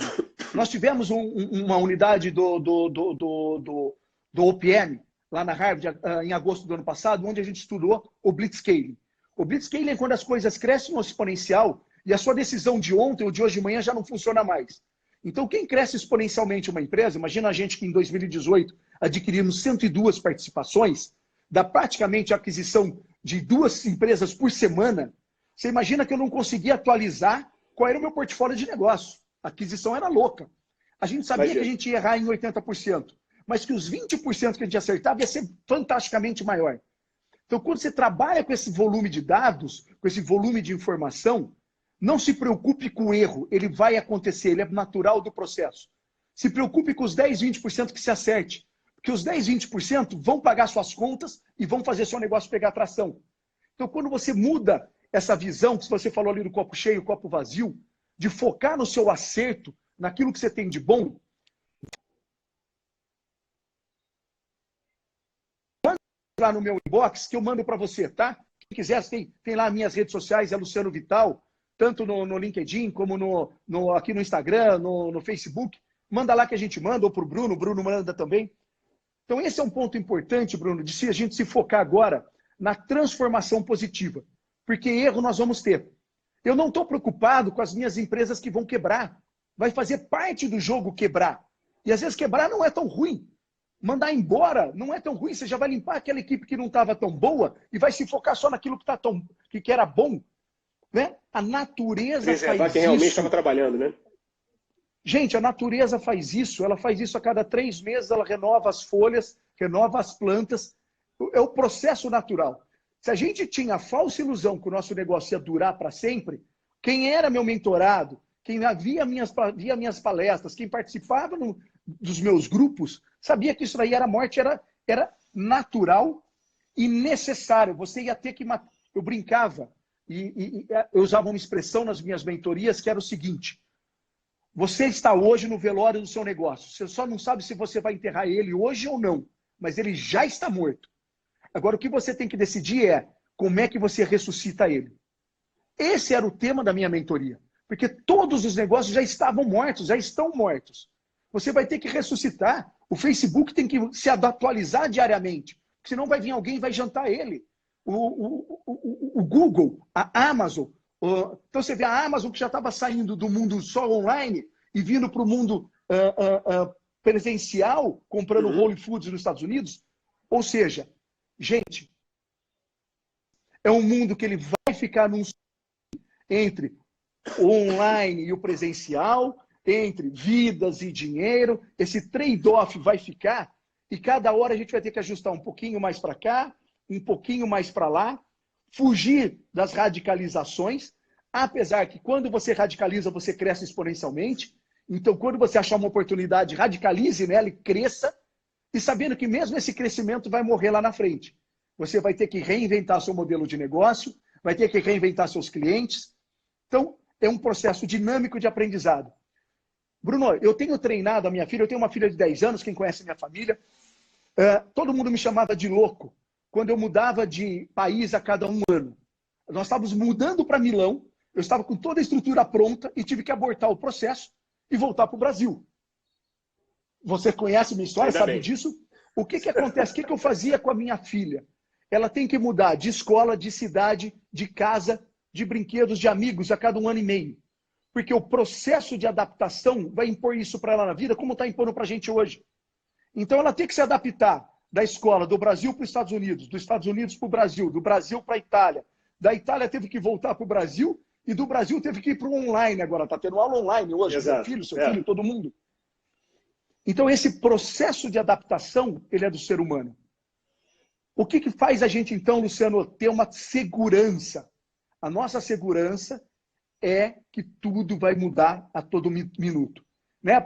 Nós tivemos uma unidade do OPM, lá na Harvard, em agosto do ano passado, onde a gente estudou o Blitzscaling. O Blitzscaling é quando as coisas crescem no exponencial e a sua decisão de ontem ou de hoje de manhã já não funciona mais. Então, quem cresce exponencialmente uma empresa, imagina a gente que em 2018 adquirimos 102 participações, dá praticamente a aquisição de 2 empresas por semana. Você imagina que eu não conseguia atualizar qual era o meu portfólio de negócio. A aquisição era louca. A gente sabia que a gente ia errar em 80%, mas que os 20% que a gente acertava ia ser fantasticamente maior. Então, quando você trabalha com esse volume de dados, com esse volume de informação, não se preocupe com o erro, ele vai acontecer, ele é natural do processo. Se preocupe com os 10, 20% que se acerte, porque os 10, 20% vão pagar suas contas e vão fazer seu negócio pegar tração. Então, quando você muda essa visão, que você falou ali do copo cheio, copo vazio, de focar no seu acerto, naquilo que você tem de bom, manda lá no meu inbox que eu mando para você, tá? Quem quiser, tem lá minhas redes sociais, é Luciano Vital, tanto no LinkedIn, como aqui no Instagram, no Facebook. Manda lá que a gente manda, ou para o Bruno manda também. Então, esse é um ponto importante, Bruno, de a gente se focar agora na transformação positiva. Porque erro nós vamos ter. Eu não estou preocupado com as minhas empresas que vão quebrar. Vai fazer parte do jogo quebrar. E às vezes quebrar não é tão ruim. Mandar embora não é tão ruim. Você já vai limpar aquela equipe que não estava tão boa e vai se focar só naquilo que era bom. Né? A natureza preservar faz quem realmente isso. estava trabalhando, né? Gente, a natureza faz isso. Ela faz isso a cada 3 meses. Ela renova as folhas, renova as plantas. É o processo natural. Se a gente tinha a falsa ilusão que o nosso negócio ia durar para sempre, quem era meu mentorado, quem via minhas palestras, quem participava dos meus grupos, sabia que isso daí era morte, era natural e necessário. Você ia ter que... Eu brincava e eu usava uma expressão nas minhas mentorias que era o seguinte: você está hoje no velório do seu negócio. Você só não sabe se você vai enterrar ele hoje ou não, mas ele já está morto. Agora, o que você tem que decidir é como é que você ressuscita ele. Esse era o tema da minha mentoria. Porque todos os negócios já estavam mortos, já estão mortos. Você vai ter que ressuscitar. O Facebook tem que se atualizar diariamente. Senão vai vir alguém e vai jantar ele. O Google, a Amazon. Então você vê a Amazon que já estava saindo do mundo só online e vindo para o mundo presencial, comprando Whole Foods nos Estados Unidos. Ou seja, gente, é um mundo que ele vai ficar entre o online e o presencial, entre vidas e dinheiro. Esse trade-off vai ficar e cada hora a gente vai ter que ajustar um pouquinho mais para cá, um pouquinho mais para lá, fugir das radicalizações, apesar que quando você radicaliza, você cresce exponencialmente. Então, quando você achar uma oportunidade, radicalize nela e cresça, e sabendo que mesmo esse crescimento vai morrer lá na frente. Você vai ter que reinventar seu modelo de negócio, vai ter que reinventar seus clientes. Então, é um processo dinâmico de aprendizado. Bruno, eu tenho treinado a minha filha, eu tenho uma filha de 10 anos, quem conhece minha família, todo mundo me chamava de louco quando eu mudava de país a cada 1 ano. Nós estávamos mudando para Milão, eu estava com toda a estrutura pronta e tive que abortar o processo e voltar para o Brasil. Você conhece minha história, sabe disso? O que acontece? O que eu fazia com a minha filha? Ela tem que mudar de escola, de cidade, de casa, de brinquedos, de amigos a cada 1 ano e meio. Porque o processo de adaptação vai impor isso para ela na vida, como está impondo para a gente hoje. Então ela tem que se adaptar da escola do Brasil para os Estados Unidos, dos Estados Unidos para o Brasil, do Brasil para a Itália. Da Itália teve que voltar para o Brasil e do Brasil teve que ir para o online agora. Está tendo aula online hoje, meu filho, seu filho, todo mundo. Então esse processo de adaptação, ele é do ser humano. O que faz a gente, então, Luciano, ter uma segurança? A nossa segurança é que tudo vai mudar a todo minuto. Né?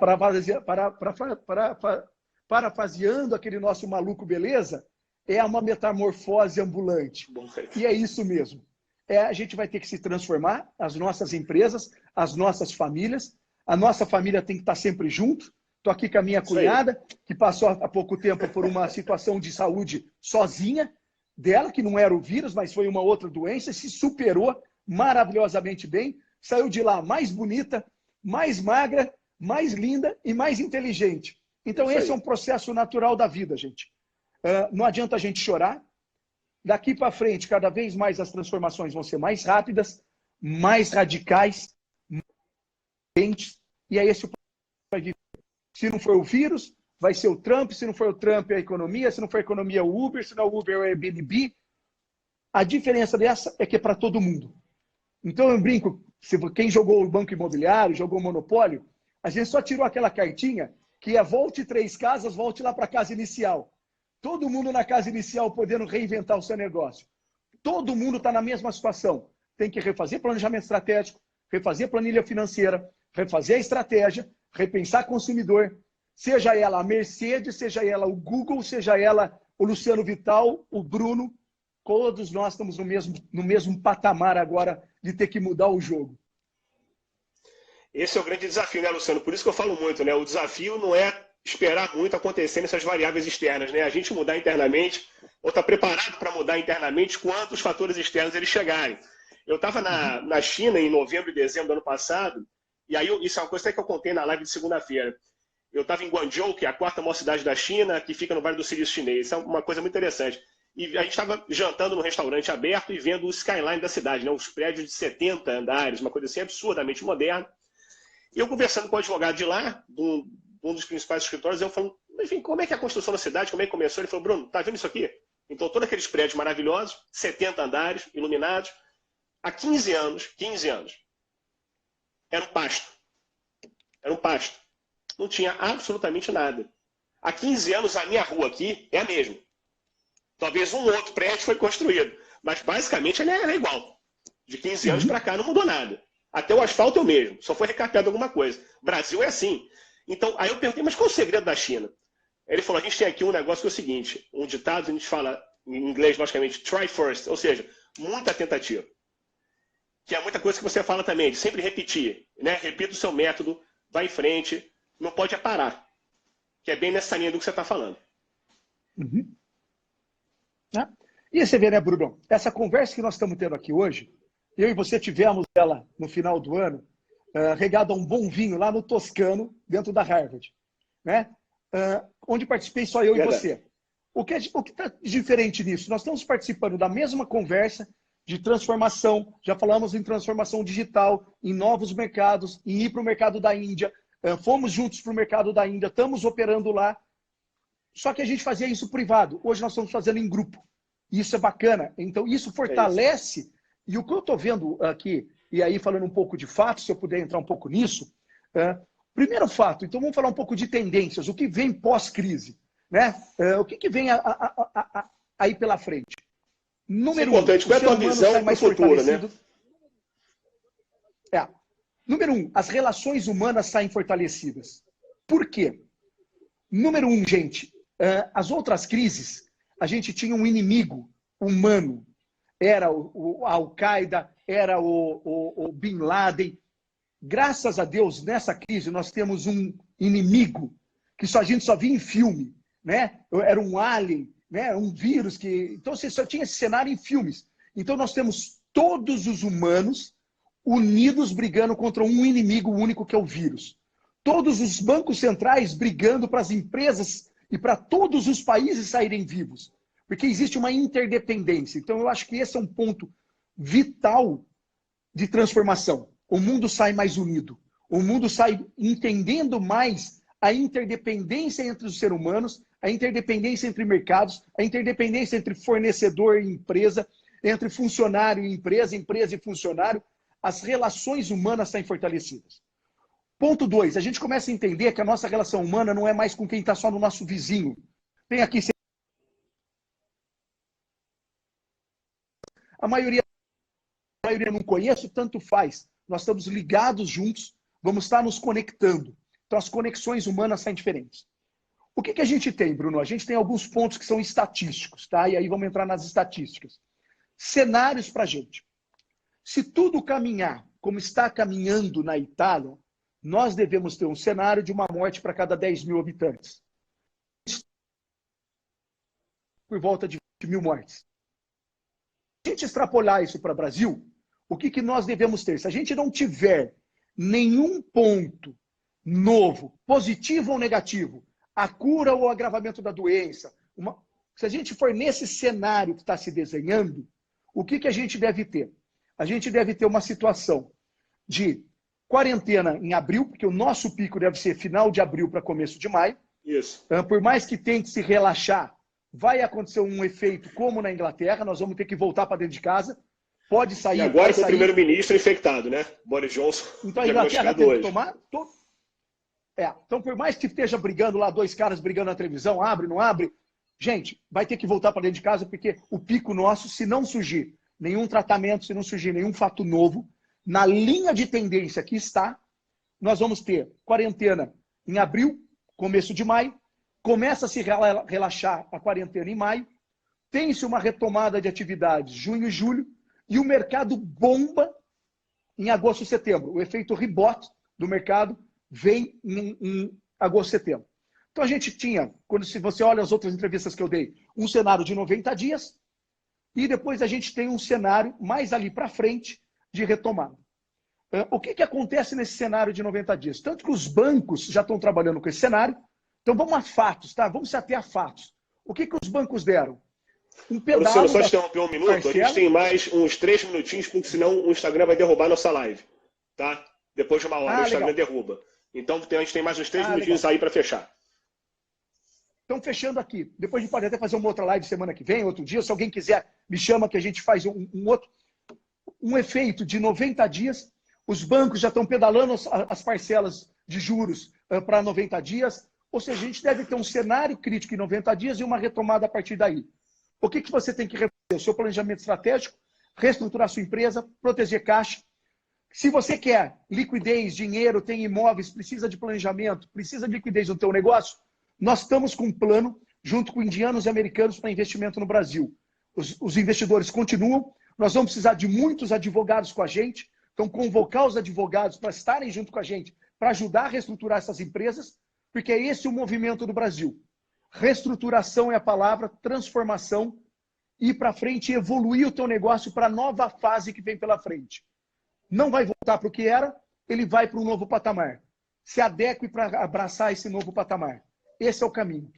Parafaseando aquele nosso maluco beleza, é uma metamorfose ambulante. E é isso mesmo. a gente vai ter que se transformar, as nossas empresas, as nossas famílias. A nossa família tem que estar sempre junto. Estou aqui com a minha cunhada, que passou há pouco tempo por uma situação de saúde sozinha, dela, que não era o vírus, mas foi uma outra doença, se superou maravilhosamente bem, saiu de lá mais bonita, mais magra, mais linda e mais inteligente. Então, esse é um processo natural da vida, gente. Não adianta a gente chorar. Daqui para frente, cada vez mais as transformações vão ser mais rápidas, mais radicais, e é esse o vai viver. Se não for o vírus, vai ser o Trump. Se não for o Trump, é a economia. Se não for a economia, é o Uber. Se não é o Uber, é o Airbnb. A diferença dessa é que é para todo mundo. Então, eu brinco, se quem jogou o Banco Imobiliário, jogou o Monopólio, a gente só tirou aquela cartinha que é volte 3 casas, volte lá para a casa inicial. Todo mundo na casa inicial podendo reinventar o seu negócio. Todo mundo está na mesma situação. Tem que refazer planejamento estratégico, refazer planilha financeira, refazer a estratégia, repensar consumidor, seja ela a Mercedes, seja ela o Google, seja ela o Luciano Vital, o Bruno, todos nós estamos no mesmo patamar agora de ter que mudar o jogo. Esse é o grande desafio, né, Luciano? Por isso que eu falo muito, né? O desafio não é esperar muito acontecer nessas variáveis externas, né? A gente mudar internamente, ou estar preparado para mudar internamente quando os fatores externos eles chegarem. Eu estava na China em novembro e dezembro do ano passado, e aí isso é uma coisa que eu contei na live de segunda-feira. Eu estava em Guangzhou, que é a 4ª maior cidade da China, que fica no Vale do Silício Chinês. Isso é uma coisa muito interessante. E a gente estava jantando num restaurante aberto e vendo o skyline da cidade, né? Os prédios de 70 andares, uma coisa assim absurdamente moderna. E eu conversando com o advogado de lá, um dos principais escritórios, eu falando, enfim, como é que é a construção da cidade, como é que começou? Ele falou, Bruno, tá vendo isso aqui? Então, todos aqueles prédios maravilhosos, 70 andares, iluminados, há 15 anos, era um pasto. Era um pasto. Não tinha absolutamente nada. Há 15 anos, a minha rua aqui é a mesma. Talvez um outro prédio foi construído, mas basicamente ela é igual. De 15 anos para cá não mudou nada. Até o asfalto é o mesmo, só foi recarpeado alguma coisa. Brasil é assim. Então, aí eu perguntei, mas qual é o segredo da China? Ele falou, a gente tem aqui um negócio que é o seguinte, um ditado, a gente fala em inglês, logicamente, try first, ou seja, muita tentativa. Que é muita coisa que você fala também, de sempre repetir, né? Repita o seu método, vai em frente, não pode parar. Que é bem nessa linha do que você está falando. E você vê, né, Bruno? Essa conversa que nós estamos tendo aqui hoje, eu e você tivemos ela no final do ano, regado a um bom vinho lá no Toscano, dentro da Harvard, né? Onde participei só eu e você. O que está diferente nisso? Nós estamos participando da mesma conversa de transformação, já falamos em transformação digital, em novos mercados, em ir para o mercado da Índia, fomos juntos para o mercado da Índia, estamos operando lá, só que a gente fazia isso privado, hoje nós estamos fazendo em grupo, isso é bacana, então isso fortalece, e o que eu estou vendo aqui, e aí falando um pouco de fatos, se eu puder entrar um pouco nisso, primeiro fato, então vamos falar um pouco de tendências, o que vem pós-crise, né? O que vem aí pela frente? Número 1, qual é a tua visão para o futuro, né? Número 1, as relações humanas saem fortalecidas. Por quê? Número 1, gente, as outras crises, a gente tinha um inimigo humano. Era o Al-Qaeda, era o Bin Laden. Graças a Deus, nessa crise, nós temos um inimigo que a gente só via em filme, né? Era um alien, né? Um vírus que... Então, você só tinha esse cenário em filmes. Então, nós temos todos os humanos unidos brigando contra um inimigo único, que é o vírus. Todos os bancos centrais brigando para as empresas e para todos os países saírem vivos. Porque existe uma interdependência. Então, eu acho que esse é um ponto vital de transformação. O mundo sai mais unido. O mundo sai entendendo mais a interdependência entre os seres humanos, a interdependência entre mercados, a interdependência entre fornecedor e empresa, entre funcionário e empresa, empresa e funcionário. As relações humanas saem fortalecidas. Ponto 2, a gente começa a entender que a nossa relação humana não é mais com quem está só no nosso vizinho. Tem aqui... A maioria não conheço, tanto faz. Nós estamos ligados juntos, vamos estar nos conectando. Então as conexões humanas saem diferentes. O que a gente tem, Bruno? A gente tem alguns pontos que são estatísticos, tá? E aí vamos entrar nas estatísticas. Cenários para a gente. Se tudo caminhar como está caminhando na Itália, nós devemos ter um cenário de uma morte para cada 10 mil habitantes. Por volta de 20 mil mortes. Se a gente extrapolar isso para o Brasil, o que nós devemos ter? Se a gente não tiver nenhum ponto novo, positivo ou negativo, a cura ou o agravamento da doença, se a gente for nesse cenário que está se desenhando, o que a gente deve ter? A gente deve ter uma situação de quarentena em abril, porque o nosso pico deve ser final de abril para começo de maio. Isso. Por mais que tente se relaxar, vai acontecer um efeito como na Inglaterra, nós vamos ter que voltar para dentro de casa. Pode sair. E agora com o primeiro-ministro infectado, né? Boris Johnson. Então a Inglaterra tem que tomar. Então, por mais que esteja brigando lá, dois caras brigando na televisão, abre, não abre, gente, vai ter que voltar para dentro de casa, porque o pico nosso, se não surgir nenhum tratamento, se não surgir nenhum fato novo, na linha de tendência que está, nós vamos ter quarentena em abril, começo de maio, começa a se relaxar a quarentena em maio, tem-se uma retomada de atividades junho e julho, e o mercado bomba em agosto e setembro. O efeito rebote do mercado vem em agosto e setembro. Então a gente tinha, se você olha as outras entrevistas que eu dei, um cenário de 90 dias, e depois a gente tem um cenário mais ali para frente de retomada. O que acontece nesse cenário de 90 dias? Tanto que os bancos já estão trabalhando com esse cenário. Então vamos a fatos, tá? Vamos se ater a fatos. O que os bancos deram? Um pedaço. Luciano, só te interromper um minuto, parcela. A gente tem mais uns 3 minutinhos, porque senão o Instagram vai derrubar nossa live. Tá? Depois de uma hora o Instagram derruba. Então a gente tem mais uns 3 minutinhos aí para fechar. Então, fechando aqui. Depois a gente pode até fazer uma outra live semana que vem, outro dia. Se alguém quiser, me chama que a gente faz um efeito de 90 dias. Os bancos já estão pedalando as parcelas de juros para 90 dias. Ou seja, a gente deve ter um cenário crítico em 90 dias e uma retomada a partir daí. O que você tem que refazer? O seu planejamento estratégico, reestruturar a sua empresa, proteger caixa. Se você quer liquidez, dinheiro, tem imóveis, precisa de planejamento, precisa de liquidez no teu negócio, nós estamos com um plano, junto com indianos e americanos, para investimento no Brasil. Os investidores continuam, nós vamos precisar de muitos advogados com a gente, então convocar os advogados para estarem junto com a gente, para ajudar a reestruturar essas empresas, porque é esse o movimento do Brasil. Reestruturação é a palavra, transformação, ir para frente e evoluir o teu negócio para a nova fase que vem pela frente. Não vai voltar para o que era, ele vai para um novo patamar. Se adeque para abraçar esse novo patamar. Esse é o caminho.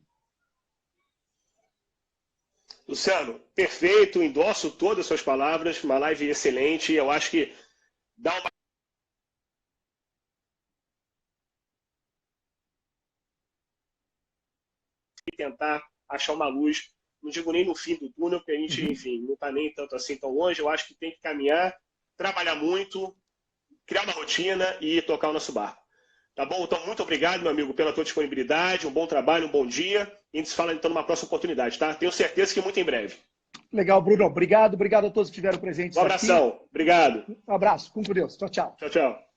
Luciano, perfeito, endosso todas as suas palavras, uma live excelente. Eu acho que dá uma tentar achar uma luz, não digo nem no fim do túnel, porque a gente, enfim, não está nem tanto assim tão longe. Eu acho que tem que caminhar, trabalhar muito, criar uma rotina e tocar o nosso barco. Tá bom? Então, muito obrigado, meu amigo, pela tua disponibilidade, um bom trabalho, um bom dia. E a gente se fala então numa próxima oportunidade, tá? Tenho certeza que muito em breve. Legal, Bruno. Obrigado a todos que estiveram presentes. Um abração. Aqui. Obrigado. Um abraço. Com Deus. Tchau, tchau. Tchau, tchau.